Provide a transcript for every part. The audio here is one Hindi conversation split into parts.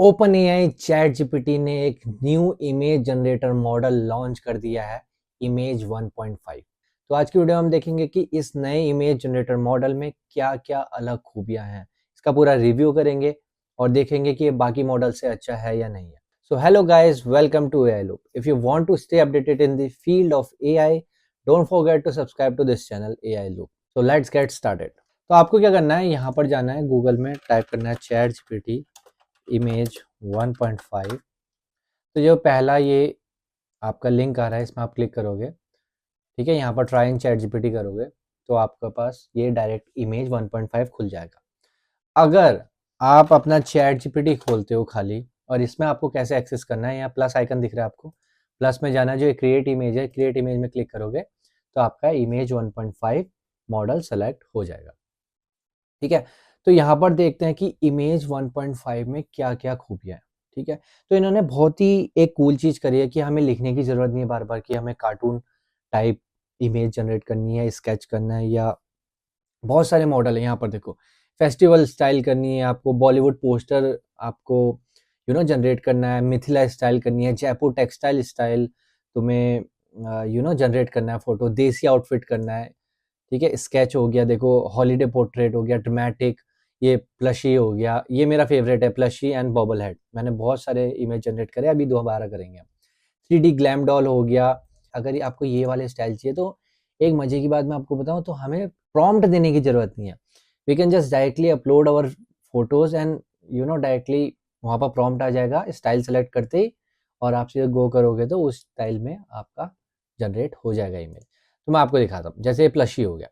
ओपन एआई चैट जीपीटी ने एक new image generator model launch कर दिया है, इमेज 1.5। तो आज की वीडियो में हम देखेंगे कि इस नए इमेज जनरेटर मॉडल में क्या क्या अलग खूबियां हैं। इसका पूरा रिव्यू करेंगे और देखेंगे कि ये बाकी मॉडल से अच्छा है या नहीं है। So hello guys, welcome to AI Loop. If you want to stay updated in the field of AI, don't forget to subscribe to this channel AI Loop. So let's get started. तो आपको क्या करना है, यहाँ पर जाना है, गूगल में टाइप करना है चैट जीपीटी इमेज 1.5। तो जो पहला ये आपका लिंक आ रहा है, इसमें आप क्लिक करोगे, ठीक है। यहाँ पर ट्राई इन चैट जीपीटी करोगे तो आपके पास ये डायरेक्ट इमेज 1.5 खुल जाएगा। अगर आप अपना चैट जीपीटी खोलते हो खाली, और इसमें आपको कैसे एक्सेस करना है, यहाँ प्लस आइकन दिख रहा है आपको, प्लस में जाना है, जो क्रिएट इमेज है, क्रिएट इमेज में क्लिक करोगे तो आपका इमेज 1.5 मॉडल सेलेक्ट हो जाएगा, ठीक है। तो यहाँ पर देखते हैं कि इमेज 1.5 में क्या क्या खूबियाँ हैं, ठीक है। तो इन्होंने बहुत ही एक कूल चीज़ करी है कि हमें लिखने की ज़रूरत नहीं है बार बार कि हमें कार्टून टाइप इमेज जनरेट करनी है, स्केच करना है, या बहुत सारे मॉडल है। यहाँ पर देखो, फेस्टिवल स्टाइल करनी है आपको, बॉलीवुड पोस्टर आपको जनरेट करना है, मिथिला स्टाइल करनी है, जयपुर टेक्सटाइल स्टाइल तुम्हें जनरेट करना है, फोटो देसी आउटफिट करना है, ठीक है। स्केच हो गया, देखो हॉलीडे पोर्ट्रेट हो गया, ड्रामेटिक, ये प्लशी हो गया, ये मेरा फेवरेट है, प्लशी एंड बॉबल हेड। मैंने बहुत सारे इमेज जनरेट करे, अभी दोबारा करेंगे हम। 3D ग्लैम डॉल हो गया। अगर आपको ये वाले स्टाइल चाहिए तो एक मजे की बात मैं आपको बताऊं, तो हमें प्रॉम्प्ट देने की जरूरत नहीं है। We can just directly upload our photos and directly वहां पर प्रॉम्प्ट आ जाएगा स्टाइल सेलेक्ट करते ही, और आप सीधे गो करोगे तो उस स्टाइल में आपका जनरेट हो जाएगा इमेज। तो मैं आपको दिखाता हूँ, जैसे प्लशी हो गया,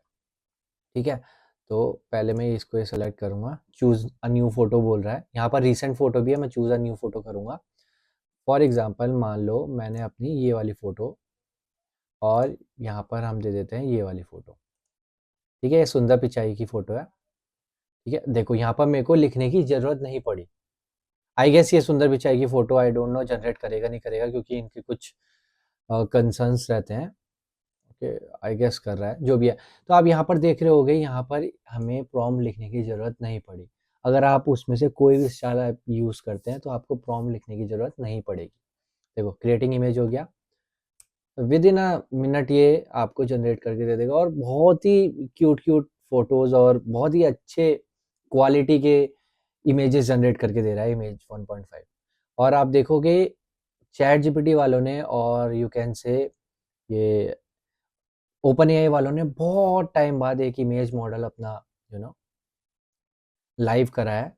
ठीक है। तो पहले मैं इसको ये सेलेक्ट करूंगा, चूज अ न्यू फोटो बोल रहा है, यहाँ पर रिसेंट फोटो भी है, मैं चूज अ न्यू फोटो करूंगा। फॉर एग्जाम्पल मान लो मैंने अपनी ये वाली फोटो, और यहाँ पर हम दे देते हैं ये वाली फोटो, ठीक है। ये सुंदर पिचाई की फोटो है, ठीक है। देखो यहाँ पर मेरे को लिखने की जरूरत नहीं पड़ी। आई गेस ये सुंदर पिचाई की photo, I don't know generate करेगा नहीं करेगा, क्योंकि इनके कुछ कंसर्न्स रहते हैं। ओके, आई गेस कर रहा है, जो भी है। तो आप यहाँ पर देख रहे होगे, यहाँ पर हमें प्रॉम्प्ट लिखने की ज़रूरत नहीं पड़ी। अगर आप उसमें से कोई भी स्टाइल आप यूज़ करते हैं तो आपको प्रॉम्प्ट लिखने की ज़रूरत नहीं पड़ेगी। देखो क्रिएटिंग इमेज हो गया, विद इन अ मिनट ये आपको जनरेट करके दे देगा, और बहुत ही क्यूट क्यूट फोटोज़ और बहुत ही अच्छे क्वालिटी के इमेजेस जनरेट करके दे रहा है इमेज 1.5। और आप देखोगे चैट जीपीटी वालों ने, और यू कैन से ये ओपन एआई वालों ने बहुत टाइम बाद एक इमेज मॉडल अपना यू नो लाइव करा है।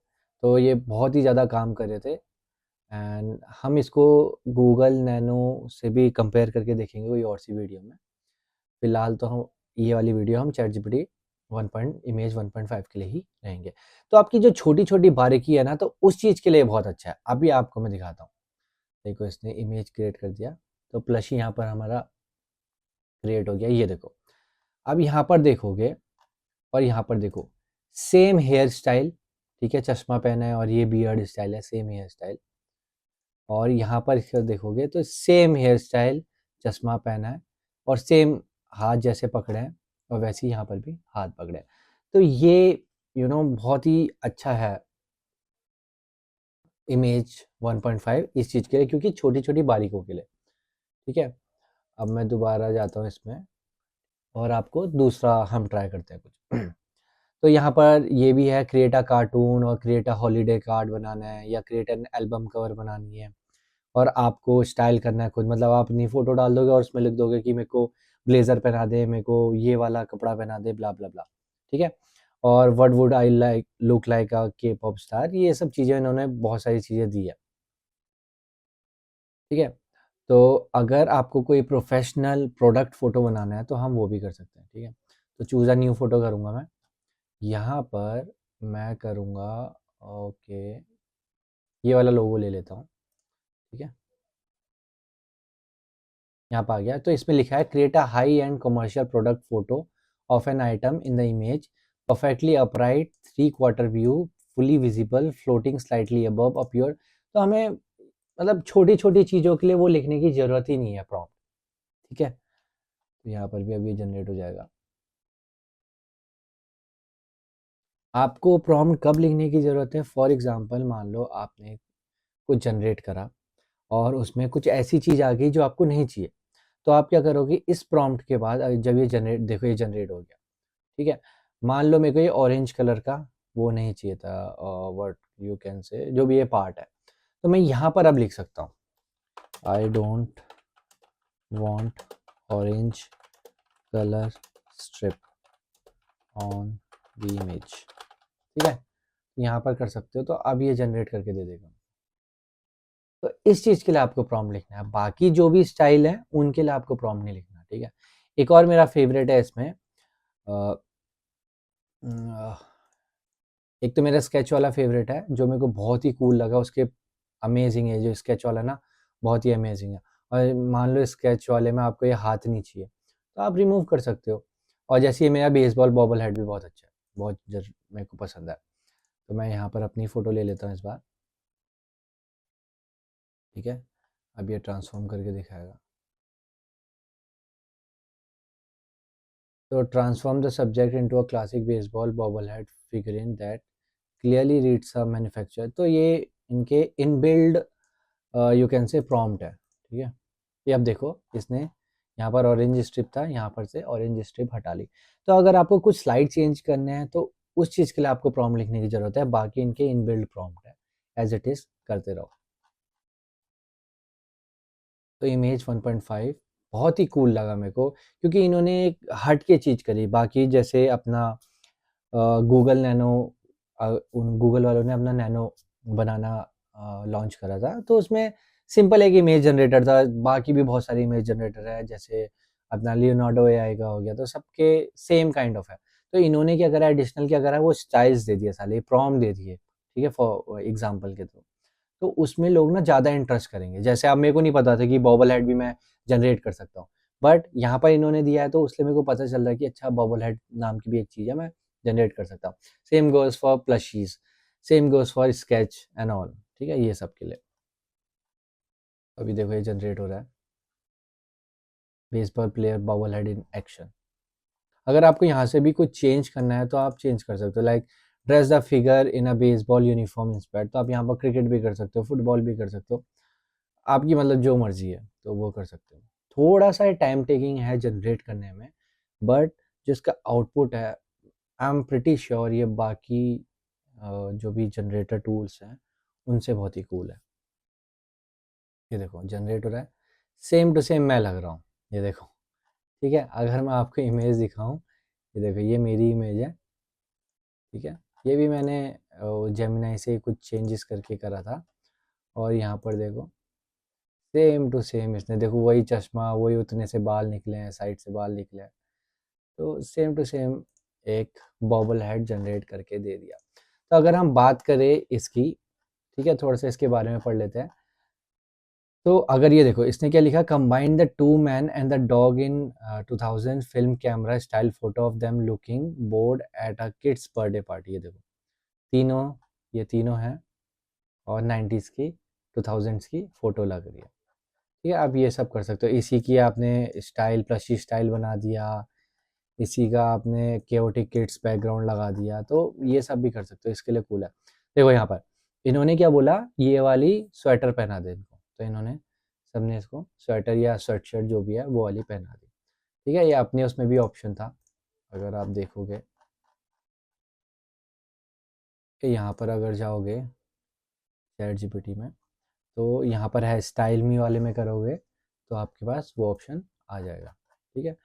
तो ये बहुत ही ज़्यादा काम कर रहे थे, एंड हम इसको गूगल नैनो से भी कंपेयर करके देखेंगे कोई और सी वीडियो में। फिलहाल तो हम ये वाली वीडियो हम चैट जीपीटी इमेज 1.5 के लिए ही रहेंगे। तो आपकी जो छोटी छोटी बारीकी है ना, तो उस चीज़ के लिए बहुत अच्छा है। अभी आपको मैं दिखाता हूँ। देखो इसने इमेज क्रिएट कर दिया, तो प्लस यहाँ पर हमारा क्रिएट हो गया, ये देखो। अब यहाँ पर देखोगे, और यहाँ पर देखो सेम हेयर स्टाइल, ठीक है, चश्मा पहना है और ये बियर्ड स्टाइल है, सेम हेयर स्टाइल। और यहाँ पर इसको देखोगे तो सेम हेयर स्टाइल, चश्मा पहना है, और सेम हाथ जैसे पकड़े हैं, और वैसे ही यहाँ पर भी हाथ पकड़े हैं। तो ये बहुत ही अच्छा है इमेज 1.5 इस चीज़ के लिए, क्योंकि छोटी छोटी बारीकों के लिए, ठीक है। अब मैं दोबारा जाता हूँ इसमें, और आपको दूसरा हम ट्राई करते हैं कुछ। तो यहाँ पर ये भी है, क्रिएट अ कार्टून और क्रिएट अ हॉलीडे कार्ड बनाना है, या क्रिएट एन एल्बम कवर बनानी है, और आपको स्टाइल करना है खुद। मतलब आप अपनी फ़ोटो डाल दोगे और उसमें लिख दोगे कि मेरे को ब्लेज़र पहना दे, मेरे को ये वाला कपड़ा पहना दे, ब्ला ब्ला ब्ला, ठीक है। और what would I like look like अ के पॉप स्टार, ये सब चीज़ें इन्होंने बहुत सारी चीज़ें दी है, ठीक है। तो अगर आपको कोई प्रोफेशनल प्रोडक्ट फ़ोटो बनाना है तो हम वो भी कर सकते हैं, ठीक है। तो चूज़ अ न्यू फ़ोटो करूँगा मैं, यहाँ पर मैं करूँगा, ओके, ये वाला लोगो ले लेता हूँ, ठीक है। यहाँ पर आ गया, तो इसमें लिखा है create a high and commercial product photo of an item in the image, perfectly upright, 3/4 view, fully visible, floating slightly above अपयोर। तो हमें मतलब छोटी छोटी चीज़ों के लिए वो लिखने की ज़रूरत ही नहीं है प्रॉम्प्ट, ठीक है। तो यहाँ पर भी अभी जनरेट हो जाएगा। आपको प्रॉम्प्ट कब लिखने की ज़रूरत है, फॉर एग्जांपल मान लो आपने कुछ जनरेट करा और उसमें कुछ ऐसी चीज़ आ गई जो आपको नहीं चाहिए, तो आप क्या करोगे, इस प्रॉम्प्ट के बाद जब ये जनरेट, देखो ये जनरेट हो गया, ठीक है। मान लो मेरे को ये ऑरेंज कलर का वो नहीं चाहिए था, व्हाट यू कैन से, जो भी ये पार्ट है, तो मैं यहाँ पर अब लिख सकता हूँ, I don't want orange colour strip on the image, ठीक है। यहाँ पर कर सकते हो, तो अब ये जनरेट करके दे देगा। तो इस चीज़ के लिए आपको प्रॉम्प्ट लिखना है, बाकी जो भी स्टाइल है उनके लिए आपको प्रॉम्प्ट नहीं लिखना, ठीक है। एक और मेरा फेवरेट है इसमें, अ, एक तो मेरा स्केच वाला फेवरेट है जो मेरे को बहुत ही कूल लगा, उसके अमेजिंग है जो स्केच वाला ना, बहुत ही अमेजिंग है। और मान लो स्केच वाले में आपको ये हाथ नहीं चाहिए, तो आप रिमूव कर सकते हो। और जैसे ये मेरा बेसबॉल बॉबल हेड भी बहुत अच्छा है, बहुत मेरे को पसंद है, तो मैं यहाँ पर अपनी फ़ोटो ले लेता हूँ इस बार, ठीक है। अब ये ट्रांसफॉर्म करके दिखाएगा, तो transform the subject into a classic baseball बॉबल head figurine that clearly reads a manufacturer. तो ये इनके inbuilt you can say prompt है, ठीक है। ये अब देखो, इसने यहाँ पर ऑरेंज स्ट्रिप था, यहाँ पर से ऑरेंज स्ट्रिप हटा ली। तो अगर आपको कुछ स्लाइड चेंज करने हैं तो उस चीज़ के लिए आपको प्रॉम्प्ट लिखने की ज़रूरत है, बाकी इनके इनबिल्ड प्रॉम्प्ट है, एज इट इज़ करते रहो। तो इमेज 1.5 बहुत ही कूल लगा मेरे को, क्योंकि इन्होंने एक हट के चीज़ करी, बाकी जैसे अपना गूगल नैनो, उन गूगल वालों ने अपना नैनो बनाना लॉन्च करा था, तो उसमें सिंपल एक इमेज जनरेटर था, बाकी भी बहुत सारे इमेज जनरेटर है, जैसे अपना लियोनार्डो एआई का हो गया, तो सबके सेम काइंड ऑफ है। तो इन्होंने क्या करा, एडिशनल क्या करा, वो स्टाइल्स दे दिए साले, प्रॉम्प्ट दे दिए, ठीक है, फॉर एग्जाम्पल के थ्रू। तो उसमें लोग ना ज़्यादा इंटरेस्ट करेंगे। जैसे अब मेरे को नहीं पता था कि बॉबल हेड भी मैं जनरेट कर सकता हूँ, बट यहाँ पर इन्होंने दिया है, तो उसलिए मेरे को पता चल रहा है कि अच्छा, बॉबल हेड नाम की भी एक चीज़ है, मैं जनरेट कर सकता हूँ। Same goes for plushies, same goes for sketch and all, ठीक है, ये सब के लिए। अभी देखो ये जनरेट हो रहा है, baseball player बॉबल head in action. अगर आपको यहाँ से भी कुछ चेंज करना है तो आप चेंज कर सकते हो, like dress the figure in a baseball uniform inspired, तो आप यहाँ पर क्रिकेट भी कर सकते हो, फुटबॉल भी कर सकते हो, आपकी मतलब जो मर्जी है तो वो कर सकते हो। थोड़ा सा टाइम टेकिंग है जनरेट करने में, बट जिसका आउटपुट है, आई एम प्रिटी श्योर ये बाकी जो भी जनरेटर टूल्स हैं उनसे बहुत ही कूल है। ये देखो जनरेट हो रहा है, सेम टू सेम मैं लग रहा हूँ, ये देखो, ठीक है। अगर मैं आपको इमेज दिखाऊं, ये देखो ये मेरी इमेज है, ठीक है। ये भी मैंने जेमिनाई से कुछ चेंजेस करके करा था, और यहाँ पर देखो सेम टू सेम, इसने देखो वही चश्मा, वही उतने से बाल निकले हैं, साइड से बाल निकले हैं, तो सेम टू सेम एक बॉबल हेड जनरेट करके दे दिया। तो अगर हम बात करें इसकी, ठीक है, थोड़ा सा इसके बारे में पढ़ लेते हैं। तो अगर ये देखो, इसने क्या लिखा, combine the two man and the dog in 2000 film camera style photo of them looking board at a kids birthday party. ये देखो तीनों, ये तीनों हैं, और 90s की 2000s की फोटो लग रही है, ठीक है। आप ये सब कर सकते हो, इसी की आपने स्टाइल प्लशी स्टाइल बना दिया, इसी का आपने केओटिक किड्स बैकग्राउंड लगा दिया, तो ये सब भी कर सकते हो, इसके लिए कूल है। देखो यहाँ पर इन्होंने क्या बोला, ये वाली स्वेटर पहना दे इनको, तो इन्होंने सबने इसको स्वेटर या स्वेट शर्ट जो भी है वो वाली पहना दी, ठीक है। ये अपने उसमें भी ऑप्शन था, अगर आप देखोगे कि यहाँ पर अगर जाओगे चैट जीपीटी में, तो यहाँ पर है स्टाइल मी वाले में करोगे तो आपके पास वो ऑप्शन आ जाएगा, ठीक है।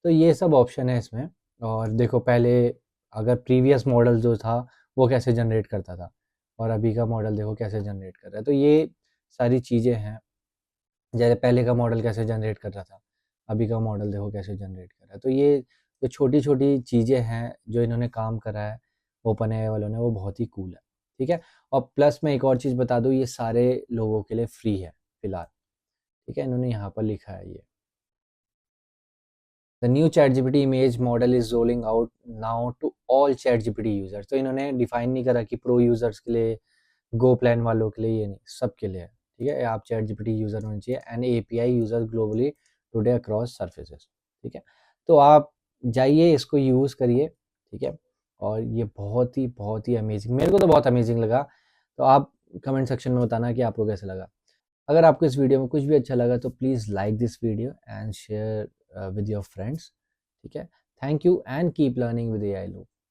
तो ये सब ऑप्शन है इसमें। और देखो पहले, अगर प्रीवियस मॉडल जो था वो कैसे जनरेट करता था, और अभी का मॉडल देखो कैसे जनरेट कर रहा है, तो ये सारी चीज़ें हैं। जैसे पहले का मॉडल कैसे जनरेट कर रहा था, अभी का मॉडल देखो कैसे जनरेट कर रहा है, तो ये जो छोटी छोटी चीज़ें हैं जो इन्होंने काम करा है ओपन एआई वालों ने, वो बहुत ही कूल है, ठीक है। और प्लस मैं एक और चीज़ बता दूँ, ये सारे लोगों के लिए फ्री है फिलहाल, ठीक है। इन्होंने यहाँ पर लिखा है ये, the new ChatGPT image model is rolling out now to all ChatGPT users. तो इन्होंने डिफाइन नहीं करा कि प्रो यूजर्स के लिए, गो प्लान वालों के लिए, ये नहीं, सबके लिए है, ठीक है। आप चैट जीपीटी यूजर होने चाहिए, and API user globally today across surfaces, ठीक है। तो आप जाइए, इसको यूज़ करिए, ठीक है। और ये बहुत ही अमेजिंग, मेरे को तो बहुत अमेजिंग लगा। तो आप कमेंट सेक्शन में बताना कि आपको कैसा लगा। अगर आपको इस वीडियो में कुछ भी अच्छा लगा तो please like this video and share with your friends. ठीक है, thank you and keep learning with AI loop.